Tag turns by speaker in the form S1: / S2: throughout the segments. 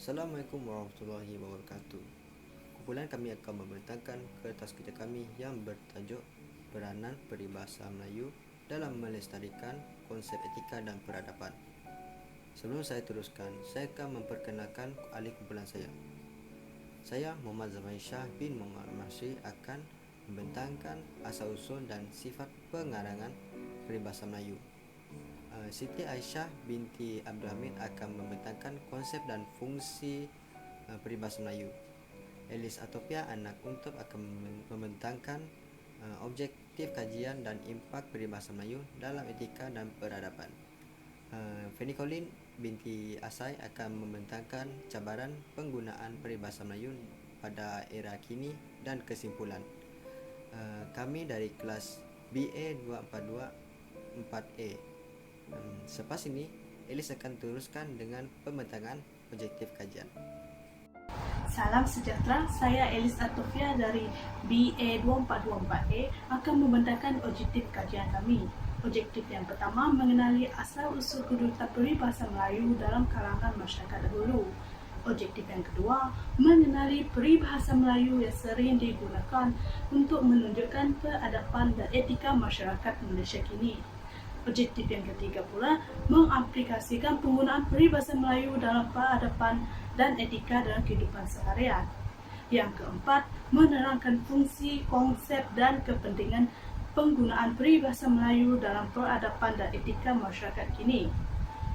S1: Assalamualaikum warahmatullahi wabarakatuh. Kumpulan kami akan membentangkan kertas kerja kami yang bertajuk Peranan Peribahasa Melayu dalam melestarikan konsep etika dan peradaban. Sebelum saya teruskan, saya akan memperkenalkan ahli kumpulan saya. Saya Muhammad Zaman Shah bin Muhammad Masri akan membentangkan asal-usul dan sifat pengarangan peribahasa Melayu. Siti Aisyah binti Abdul Hamid akan membentangkan konsep dan fungsi peribahasa Melayu. Elis Atopia anak Untup akan membentangkan objektif kajian dan impak peribahasa Melayu dalam etika dan peradaban. Fanny Colin binti Asai akan membentangkan cabaran penggunaan peribahasa Melayu pada era kini dan kesimpulan. Kami dari kelas BA 242 4A. Selepas ini, Elis akan teruskan dengan pembentangan objektif kajian.
S2: Salam sejahtera, saya Elis Atofia dari BA 2424A akan membentangkan objektif kajian kami. Objektif yang pertama mengenali asal-usul kedudukan peribahasa Melayu dalam kalangan masyarakat dahulu. Objektif yang kedua mengenali peribahasa Melayu yang sering digunakan untuk menunjukkan peradaban dan etika masyarakat Malaysia kini. Objektif yang ketiga pula mengaplikasikan penggunaan peribahasa Melayu dalam peradaban dan etika dalam kehidupan seharian. Yang keempat, menerangkan fungsi, konsep dan kepentingan penggunaan peribahasa Melayu dalam peradaban dan etika masyarakat kini.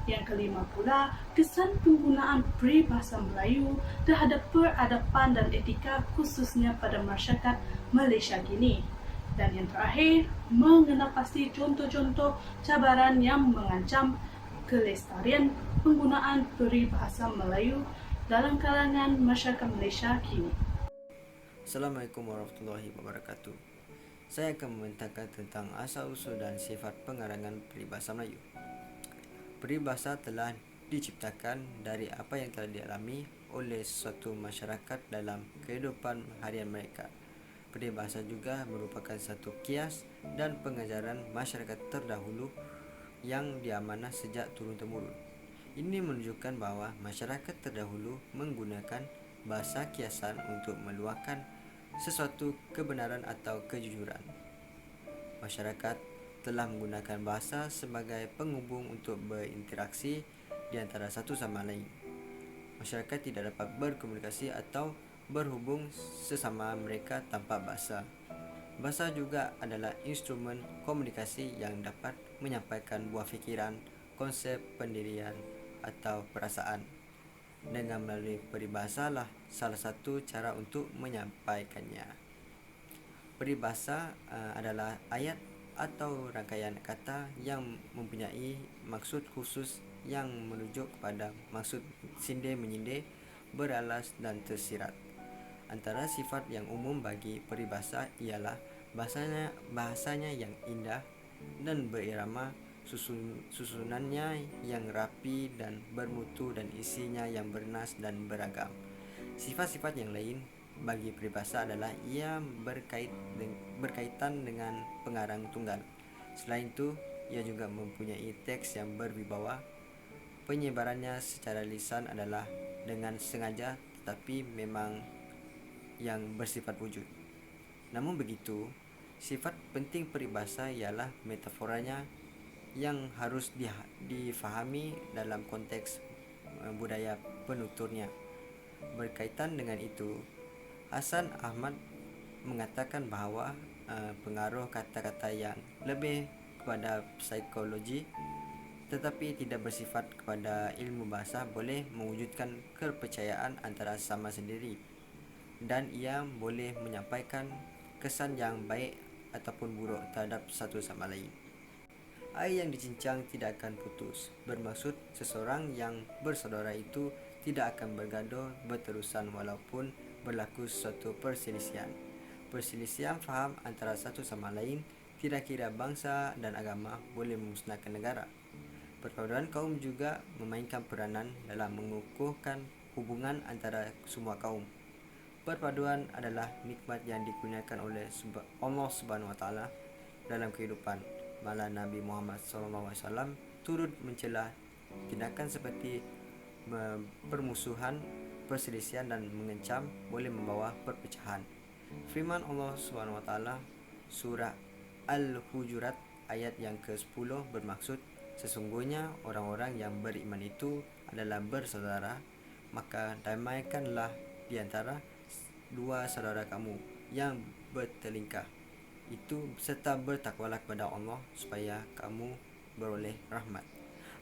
S2: Yang kelima pula, kesan penggunaan peribahasa Melayu terhadap peradaban dan etika khususnya pada masyarakat Malaysia kini. Dan yang terakhir, mengenal pasti contoh-contoh cabaran yang mengancam kelestarian penggunaan peribahasa Melayu dalam kalangan masyarakat Malaysia kini.
S1: Assalamualaikum warahmatullahi wabarakatuh. Saya akan membentangkan tentang asal-usul dan sifat pengarangan peribahasa Melayu. Peribahasa telah diciptakan dari apa yang telah dialami oleh suatu masyarakat dalam kehidupan harian mereka. Peribahasa juga merupakan satu kias dan pengajaran masyarakat terdahulu yang diamanah sejak turun-temurun. Ini menunjukkan bahwa masyarakat terdahulu menggunakan bahasa kiasan untuk meluahkan sesuatu kebenaran atau kejujuran. Masyarakat telah menggunakan bahasa sebagai penghubung untuk berinteraksi di antara satu sama lain. Masyarakat tidak dapat berkomunikasi atau berhubung sesama mereka tanpa bahasa. Bahasa juga adalah instrumen komunikasi yang dapat menyampaikan buah fikiran, konsep pendirian atau perasaan. Dengan melalui peribahasa lah salah satu cara untuk menyampaikannya. Peribahasa adalah ayat atau rangkaian kata yang mempunyai maksud khusus yang merujuk kepada maksud sindir-menyindir, beralas dan tersirat. Antara sifat yang umum bagi peribahasa ialah bahasanya yang indah dan berirama, susunannya yang rapi dan bermutu dan isinya yang bernas dan beragam. Sifat-sifat yang lain bagi peribahasa adalah ia berkaitan dengan pengarang tunggal. Selain itu, ia juga mempunyai teks yang berwibawa. Penyebarannya secara lisan adalah dengan sengaja tetapi memang yang bersifat wujud. Namun begitu, sifat penting peribahasa ialah metaforanya yang harus difahami dalam konteks budaya penuturnya. Berkaitan dengan itu, Hasan Ahmad mengatakan bahawa pengaruh kata-kata yang lebih kepada psikologi tetapi tidak bersifat kepada ilmu bahasa boleh mewujudkan kepercayaan antara sama sendiri, dan ia boleh menyampaikan kesan yang baik ataupun buruk terhadap satu sama lain. Air yang dicincang tidak akan putus, bermaksud seseorang yang bersaudara itu tidak akan bergaduh berterusan walaupun berlaku suatu perselisihan. Perselisihan faham antara satu sama lain tidak kira bangsa dan agama boleh memusnahkan negara. Perpaduan kaum juga memainkan peranan dalam mengukuhkan hubungan antara semua kaum. Perpaduan adalah nikmat yang dikurniakan oleh Allah Subhanahu Wa Taala dalam kehidupan. Malah Nabi Muhammad SAW turut mencela tindakan seperti permusuhan, perselisihan dan mengancam boleh membawa perpecahan. Firman Allah SWT surah Al-Hujurat ayat yang ke-10 bermaksud, sesungguhnya orang-orang yang beriman itu adalah bersaudara, maka damaikanlah di antara dua saudara kamu yang bertelingkah itu serta bertakwalah kepada Allah supaya kamu beroleh rahmat.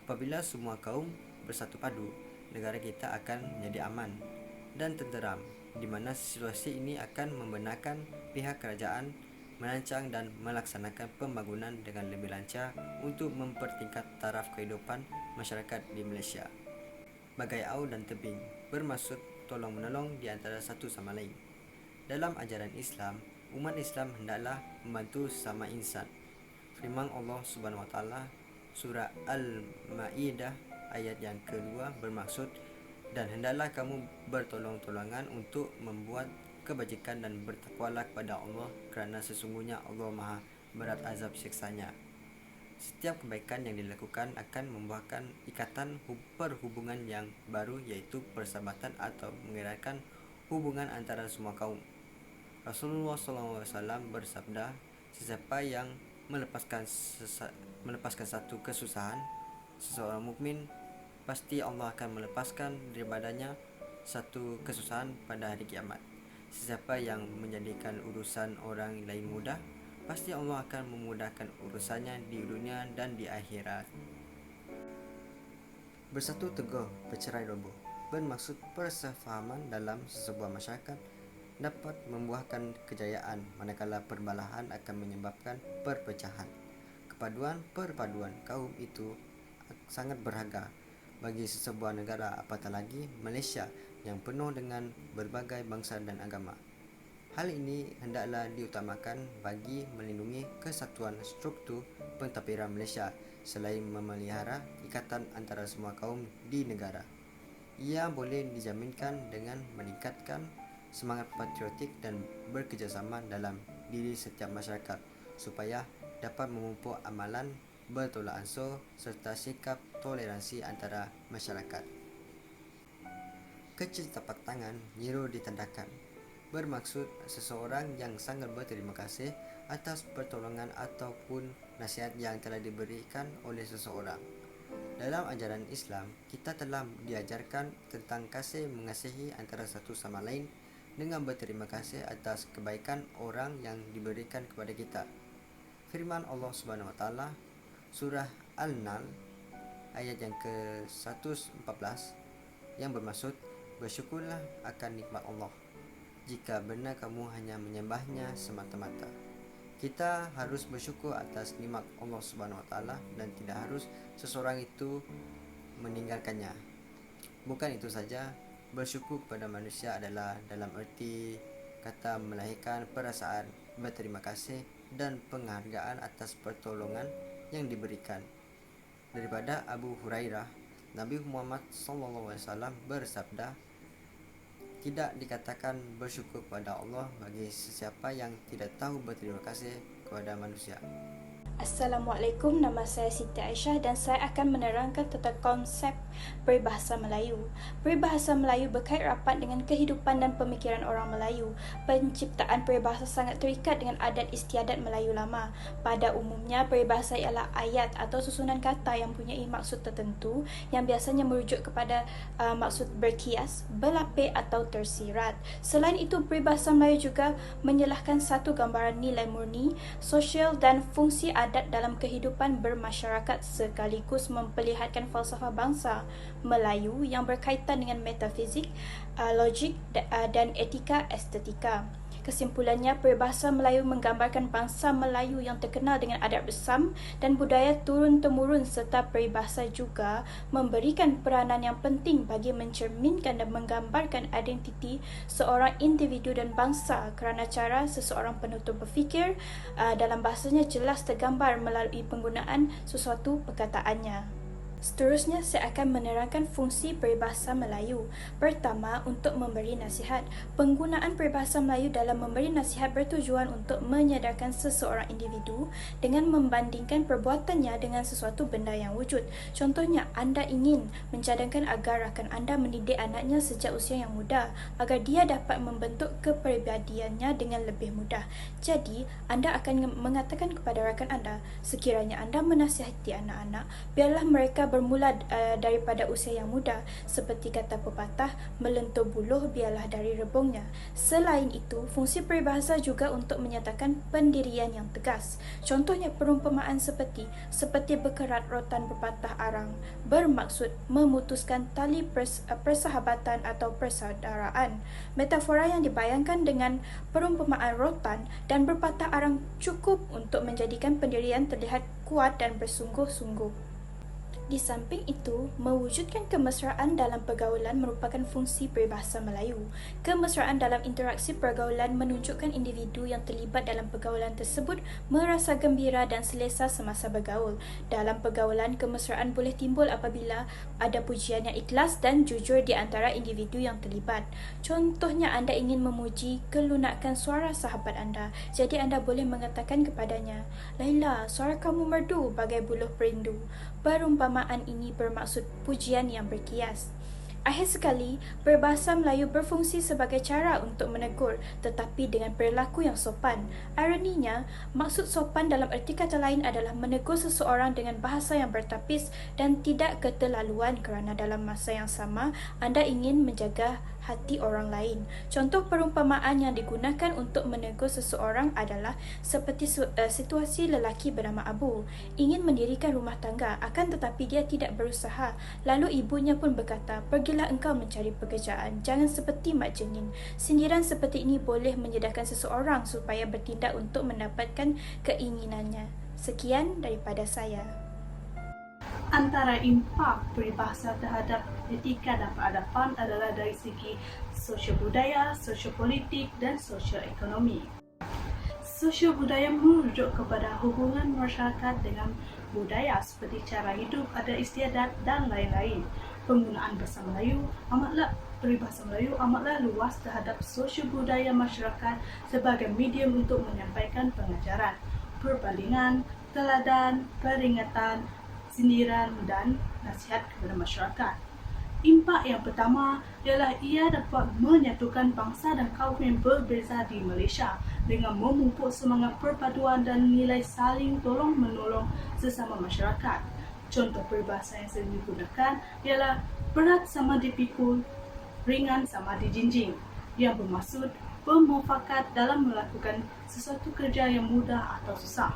S1: Apabila semua kaum bersatu padu, negara kita akan menjadi aman dan tenteram, di mana situasi ini akan membenarkan pihak kerajaan merancang dan melaksanakan pembangunan dengan lebih lancar untuk mempertingkat taraf kehidupan masyarakat di Malaysia. Bagai au dan tebing bermaksud tolong-menolong di antara satu sama lain. Dalam ajaran Islam, umat Islam hendaklah membantu sesama insan. Firman Allah Subhanahu Wa Taala surah Al-Maidah ayat yang kedua bermaksud, dan hendaklah kamu bertolong-tolongan untuk membuat kebajikan dan bertakwalah kepada Allah, kerana sesungguhnya Allah Maha berat azab siksanya. Setiap kebaikan yang dilakukan akan membuahkan ikatan perhubungan yang baru, iaitu persahabatan atau mengeratkan hubungan antara semua kaum. Rasulullah SAW bersabda, sesiapa yang melepaskan satu kesusahan seseorang mukmin, pasti Allah akan melepaskan daripadanya satu kesusahan pada hari kiamat. Sesiapa yang menjadikan urusan orang lain mudah, pasti Allah akan memudahkan urusannya di dunia dan di akhirat. Bersatu teguh bercerai roboh bermaksud persefahaman dalam sebuah masyarakat dapat membuahkan kejayaan, manakala perbalahan akan menyebabkan perpecahan. Perpaduan kaum itu sangat berharga bagi sesebuah negara, apatah lagi Malaysia yang penuh dengan berbagai bangsa dan agama. Hal ini hendaklah diutamakan bagi melindungi kesatuan struktur pentadbiran Malaysia selain memelihara ikatan antara semua kaum di negara. Ia boleh dijaminkan dengan meningkatkan semangat patriotik dan bekerjasama dalam diri setiap masyarakat supaya dapat memupuk amalan bertolak ansur serta sikap toleransi antara masyarakat. Kecil tapak tangan nyiru ditandakan bermaksud seseorang yang sangat berterima kasih atas pertolongan ataupun nasihat yang telah diberikan oleh seseorang. Dalam ajaran Islam, kita telah diajarkan tentang kasih mengasihi antara satu sama lain dengan berterima kasih atas kebaikan orang yang diberikan kepada kita. Firman Allah Subhanahu Wa Taala surah Al-Nahl ayat yang ke-114 yang bermaksud, bersyukurlah akan nikmat Allah jika benar kamu hanya menyembahnya semata-mata. Kita harus bersyukur atas nikmat Allah Subhanahu Wa Taala dan tidak harus seseorang itu meninggalkannya. Bukan itu saja, bersyukur kepada manusia adalah dalam erti kata melahirkan perasaan berterima kasih dan penghargaan atas pertolongan yang diberikan. Daripada Abu Hurairah, Nabi Muhammad SAW bersabda, tidak dikatakan bersyukur kepada Allah bagi sesiapa yang tidak tahu berterima kasih kepada manusia.
S3: Assalamualaikum, nama saya Siti Aisyah dan saya akan menerangkan tentang konsep peribahasa Melayu. Peribahasa Melayu berkait rapat dengan kehidupan dan pemikiran orang Melayu. Penciptaan peribahasa sangat terikat dengan adat istiadat Melayu lama. Pada umumnya, peribahasa ialah ayat atau susunan kata yang mempunyai maksud tertentu yang biasanya merujuk kepada maksud berkias, berlapis atau tersirat. Selain itu, peribahasa Melayu juga menjelaskan satu gambaran nilai murni, sosial dan fungsi adat dalam kehidupan bermasyarakat sekaligus memperlihatkan falsafah bangsa Melayu yang berkaitan dengan metafizik, logik dan etika estetika. Kesimpulannya, peribahasa Melayu menggambarkan bangsa Melayu yang terkenal dengan adat bersam dan budaya turun-temurun, serta peribahasa juga memberikan peranan yang penting bagi mencerminkan dan menggambarkan identiti seorang individu dan bangsa kerana cara seseorang penutur berfikir dalam bahasanya jelas tergambar melalui penggunaan sesuatu perkataannya. Seterusnya, saya akan menerangkan fungsi peribahasa Melayu. Pertama, untuk memberi nasihat. Penggunaan peribahasa Melayu dalam memberi nasihat bertujuan untuk menyedarkan seseorang individu dengan membandingkan perbuatannya dengan sesuatu benda yang wujud. Contohnya, anda ingin mencadangkan agar rakan anda mendidik anaknya sejak usia yang muda agar dia dapat membentuk kepribadiannya dengan lebih mudah. Jadi, anda akan mengatakan kepada rakan anda, sekiranya anda menasihati anak-anak, biarlah mereka bermula daripada usia yang muda. Seperti kata pepatah, melentur buluh biarlah dari rebungnya. Selain itu, fungsi peribahasa juga untuk menyatakan pendirian yang tegas. Contohnya perumpamaan seperti berkerat rotan berpatah arang, bermaksud memutuskan tali persahabatan atau persaudaraan. Metafora yang dibayangkan dengan perumpamaan rotan dan berpatah arang cukup untuk menjadikan pendirian terlihat kuat dan bersungguh-sungguh. Di samping itu, mewujudkan kemesraan dalam pergaulan merupakan fungsi peribahasa Melayu. Kemesraan dalam interaksi pergaulan menunjukkan individu yang terlibat dalam pergaulan tersebut merasa gembira dan selesa semasa bergaul. Dalam pergaulan, kemesraan boleh timbul apabila ada pujian yang ikhlas dan jujur di antara individu yang terlibat. Contohnya, anda ingin memuji kelunakan suara sahabat anda, jadi anda boleh mengatakan kepadanya, "Laila, suara kamu merdu bagai buluh perindu." Perumpamaan ini bermaksud pujian yang berkias. Akhir sekali, peribahasa Melayu berfungsi sebagai cara untuk menegur, tetapi dengan perilaku yang sopan. Ironinya, maksud sopan dalam erti kata lain adalah menegur seseorang dengan bahasa yang bertapis dan tidak keterlaluan kerana dalam masa yang sama, anda ingin menjaga hati orang lain. Contoh perumpamaan yang digunakan untuk menegur seseorang adalah seperti situasi lelaki bernama Abu ingin mendirikan rumah tangga, akan tetapi dia tidak berusaha. Lalu ibunya pun berkata, "Pergilah engkau mencari pekerjaan, jangan seperti Mak Jenin." Sindiran seperti ini boleh menyedarkan seseorang supaya bertindak untuk mendapatkan keinginannya. Sekian daripada saya.
S2: Antara impak peribahasa terhadap etika dan peradaban adalah dari segi sosio-budaya, sosio-politik dan sosio-ekonomi. Sosio-budaya merujuk kepada hubungan masyarakat dengan budaya seperti cara hidup, adat istiadat dan lain-lain. Penggunaan bahasa Melayu peribahasa Melayu amatlah luas terhadap sosio-budaya masyarakat sebagai medium untuk menyampaikan pengajaran, perbandingan, teladan, peringatan, sindiran dan nasihat kepada masyarakat. Impak yang pertama ialah ia dapat menyatukan bangsa dan kaum yang berbeza di Malaysia dengan memupuk semangat perpaduan dan nilai saling tolong-menolong sesama masyarakat. Contoh peribahasa yang sering digunakan ialah berat sama dipikul, ringan sama dijinjing, yang bermaksud bermufakat dalam melakukan sesuatu kerja yang mudah atau susah.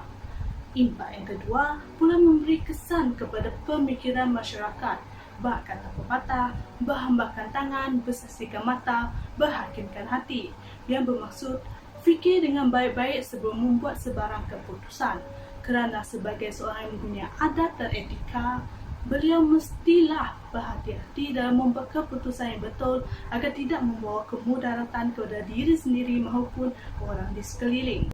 S2: Impak yang kedua pula memberi kesan kepada pemikiran masyarakat. Bak kata pepatah, berhambakan tangan, bersaksikan mata, berhakimkan hati, yang bermaksud fikir dengan baik-baik sebelum membuat sebarang keputusan. Kerana sebagai seorang yang mempunyai adat dan etika, beliau mestilah berhati-hati dalam membuat keputusan yang betul agar tidak membawa kemudaratan kepada diri sendiri maupun orang di sekeliling.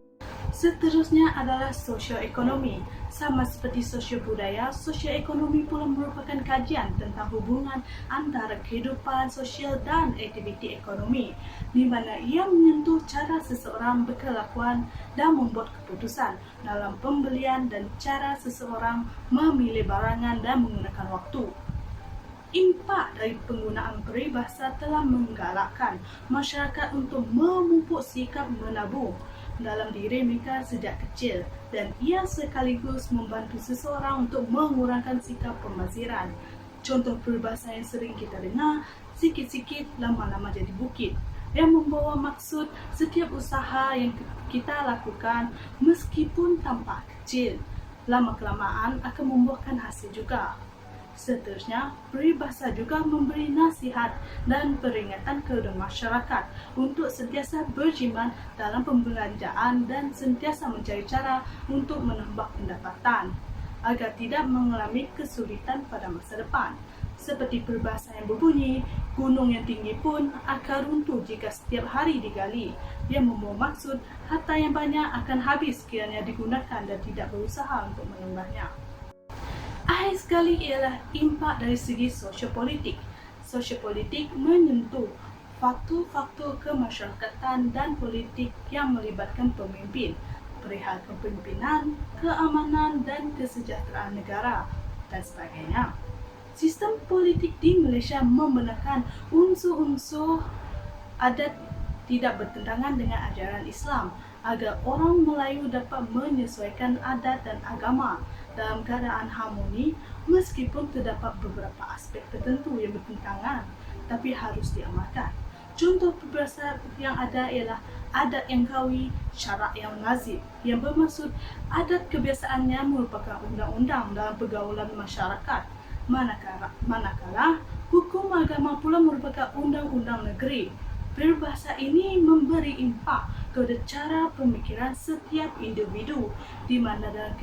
S2: Seterusnya adalah sosioekonomi. Sama seperti sosio-budaya, sosioekonomi pula merupakan kajian tentang hubungan antara kehidupan sosial dan aktiviti ekonomi, di mana ia menyentuh cara seseorang berkelakuan dan membuat keputusan dalam pembelian dan cara seseorang memilih barangan dan menggunakan waktu. Impak dari penggunaan peribahasa telah menggalakkan masyarakat untuk memupuk sikap menabung dalam diri mereka sejak kecil, dan ia sekaligus membantu seseorang untuk mengurangkan sikap pembaziran. Contoh peribahasa yang sering kita dengar, sikit-sikit lama-lama jadi bukit, yang membawa maksud setiap usaha yang kita lakukan meskipun tampak kecil, lama-kelamaan akan membuahkan hasil juga. Seterusnya, peribahasa juga memberi nasihat dan peringatan kepada masyarakat untuk sentiasa berjimat dalam pembelanjaan dan sentiasa mencari cara untuk menambah pendapatan agar tidak mengalami kesulitan pada masa depan. Seperti peribahasa yang berbunyi, gunung yang tinggi pun akan runtuh jika setiap hari digali, yang membawa maksud harta yang banyak akan habis sekiranya digunakan dan tidak berusaha untuk menambahnya. Terakhir sekali ialah impak dari segi sosiopolitik. Sosiopolitik menyentuh faktor-faktor kemasyarakatan dan politik yang melibatkan pemimpin, perihal kepimpinan, keamanan dan kesejahteraan negara dan sebagainya. Sistem politik di Malaysia membenarkan unsur-unsur adat tidak bertentangan dengan ajaran Islam agar orang Melayu dapat menyesuaikan adat dan agama dalam keadaan harmoni meskipun terdapat beberapa aspek tertentu yang bertentangan tapi harus diamalkan. Contoh peribahasa yang ada ialah adat yang kawi, syarak yang lazim, yang bermaksud adat kebiasaannya merupakan undang-undang dalam pergaulan masyarakat, manakala hukum agama pula merupakan undang-undang negeri. Peribahasa ini memberi impak kepada cara pemikiran setiap individu, di mana dalam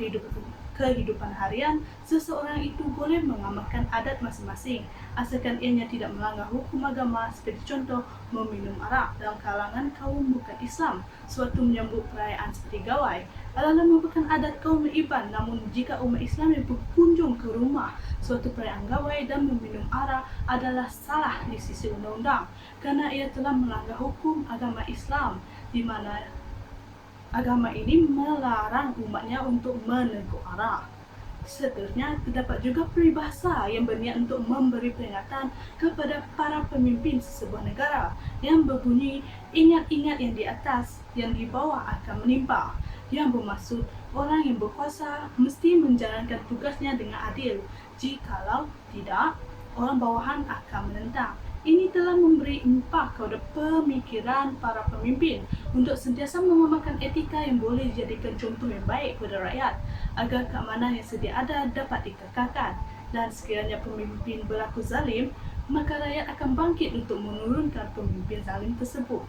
S2: kehidupan harian, seseorang itu boleh mengamalkan adat masing-masing asalkan ianya tidak melanggar hukum agama, seperti contoh meminum arak dalam kalangan kaum bukan Islam sewaktu menyambut perayaan seperti Gawai adalah merupakan adat kaum Iban. Namun jika umat Islam yang berkunjung ke rumah suatu perayaan Gawai dan meminum arak adalah salah di sisi undang-undang kerana ia telah melanggar hukum agama Islam, di mana agama ini melarang umatnya untuk meneguk arak. Seterusnya, terdapat juga peribahasa yang berniat untuk memberi peringatan kepada para pemimpin sesebuah negara yang berbunyi, ingat-ingat yang di atas, yang di bawah akan menimpa, yang bermaksud orang yang berkuasa mesti menjalankan tugasnya dengan adil. Jikalau tidak, orang bawahan akan menentang. Ini telah memberi impak kepada pemikiran para pemimpin untuk sentiasa mengamalkan etika yang boleh dijadikan contoh yang baik kepada rakyat agar keamanan yang sedia ada dapat dikekalkan. Dan sekiranya pemimpin berlaku zalim, maka rakyat akan bangkit untuk menurunkan pemimpin zalim tersebut.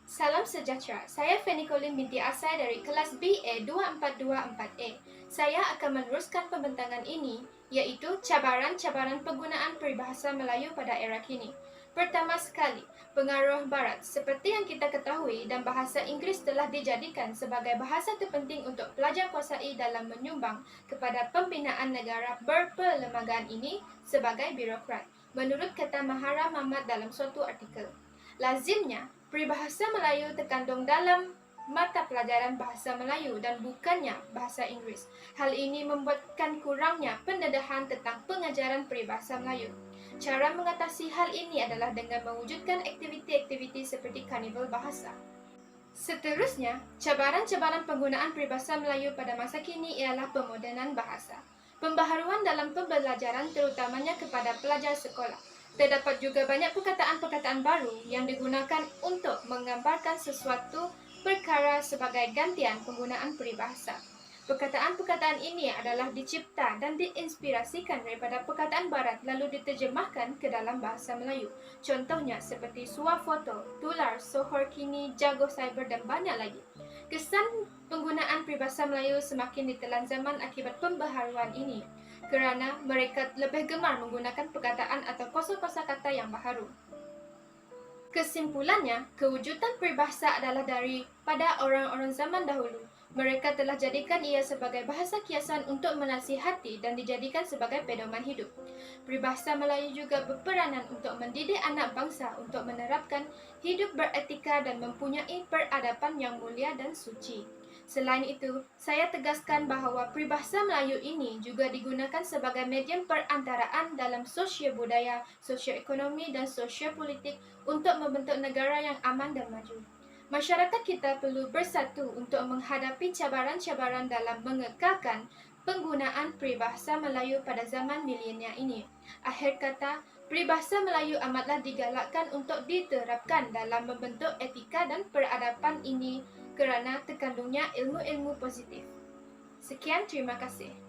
S3: Salam sejahtera, saya Fanny Colin binti Asai dari kelas BA 2424A. Saya akan meneruskan pembentangan ini, iaitu cabaran-cabaran penggunaan peribahasa Melayu pada era kini. Pertama sekali, pengaruh Barat. Seperti yang kita ketahui dan bahasa Inggeris telah dijadikan sebagai bahasa terpenting untuk pelajar kuasai dalam menyumbang kepada pembinaan negara berperlembagaan ini sebagai birokrat, menurut kata Mahara Mamat dalam suatu artikel. Lazimnya, peribahasa Melayu terkandung dalam mata pelajaran bahasa Melayu dan bukannya bahasa Inggeris. Hal ini membuatkan kurangnya pendedahan tentang pengajaran peribahasa Melayu. Cara mengatasi hal ini adalah dengan mewujudkan aktiviti-aktiviti seperti karnival bahasa. Seterusnya, cabaran-cabaran penggunaan peribahasa Melayu pada masa kini ialah pemodenan bahasa. Pembaharuan dalam pembelajaran terutamanya kepada pelajar sekolah. Terdapat juga banyak perkataan-perkataan baru yang digunakan untuk menggambarkan sesuatu perkara sebagai gantian penggunaan peribahasa. Perkataan-perkataan ini adalah dicipta dan diinspirasikan daripada perkataan Barat lalu diterjemahkan ke dalam bahasa Melayu. Contohnya seperti suafoto, tular, sohor kini, jago cyber dan banyak lagi. Kesan penggunaan peribahasa Melayu semakin ditelan zaman akibat pembaharuan ini, kerana mereka lebih gemar menggunakan perkataan atau kosa-kosa kata yang baharu. Kesimpulannya, kewujudan peribahasa adalah daripada orang-orang zaman dahulu. Mereka telah jadikan ia sebagai bahasa kiasan untuk menasihati dan dijadikan sebagai pedoman hidup. Peribahasa Melayu juga berperanan untuk mendidik anak bangsa untuk menerapkan hidup beretika dan mempunyai peradaban yang mulia dan suci. Selain itu, saya tegaskan bahawa peribahasa Melayu ini juga digunakan sebagai medium perantaraan dalam sosio-budaya, sosio-ekonomi dan sosio-politik untuk membentuk negara yang aman dan maju. Masyarakat kita perlu bersatu untuk menghadapi cabaran-cabaran dalam mengekalkan penggunaan peribahasa Melayu pada zaman milenial ini. Akhir kata, peribahasa Melayu amatlah digalakkan untuk diterapkan dalam membentuk etika dan peradaban ini kerana terkandungnya ilmu-ilmu positif. Sekian, terima kasih.